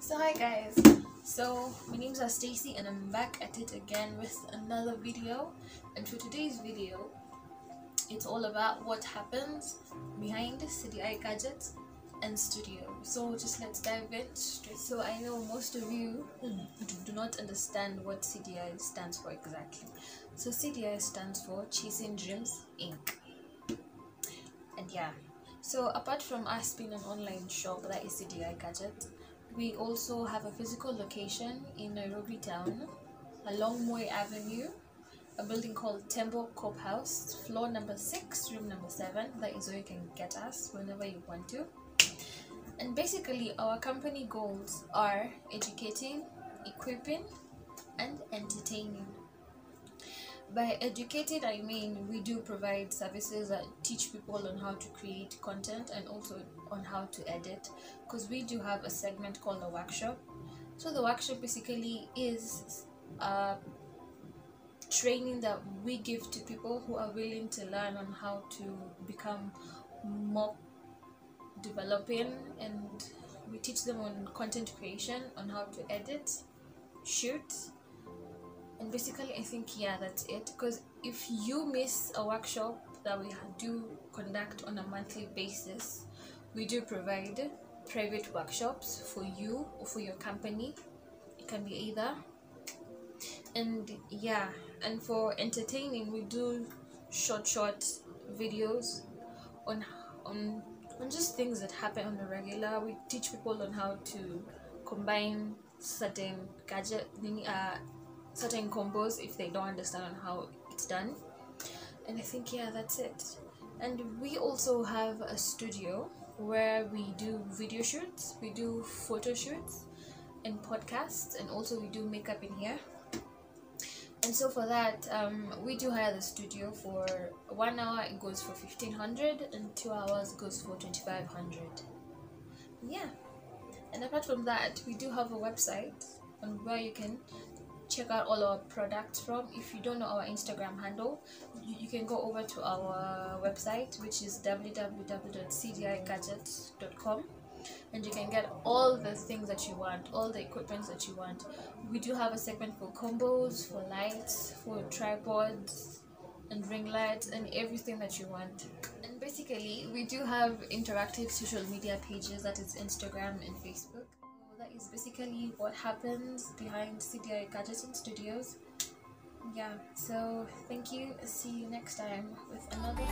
So hi guys, so my name's Stacy and I'm back at it again with another video. And for today's video, it's all about what happens behind Cdi Gadgets and studio. So just let's dive in straight. So I know most of you do not understand what CDI stands for exactly. So CDI stands for Chasing Dreams Inc. And yeah, so apart from us being an online shop that is Cdi Gadgets, we also have a physical location in Nairobi town along Moi Avenue, a building called Temple Cope House, floor number 6, room number 7. That is where you can get us whenever you want to. And basically our company goals are educating, equipping, and entertaining. By educated, I mean we do provide services that teach people on how to create content and also on how to edit, because we do have a segment called the workshop. So the workshop basically is training that we give to people who are willing to learn on how to become more developing, and we teach them on content creation, on how to edit, shoot. And basically I think that's it, because if you miss a workshop that we do conduct on a monthly basis, we do provide private workshops for you or for your company. It can be either. And and for entertaining, we do short videos on just things that happen on the regular. We teach people on how to combine certain certain combos if they don't understand on how it's done. And I think that's it. And we also have a studio where we do video shoots, we do photo shoots and podcasts, and also we do makeup in here. And so for that, we do hire the studio. For 1 hour it goes for 1,500 and 2 hours goes for 2,500. And apart from that, we do have a website on where you can check out all our products from. If you don't know our Instagram handle, you can go over to our website, which is www.cdigadgets.com, and you can get all the things that you want, all the equipment that you want. We do have a segment for combos, for lights, for tripods and ring lights, and everything that you want. And basically we do have interactive social media pages, that is Instagram and Facebook. That is basically what happens behind Cdi Gadgets and Studios. So thank you, see you next time with another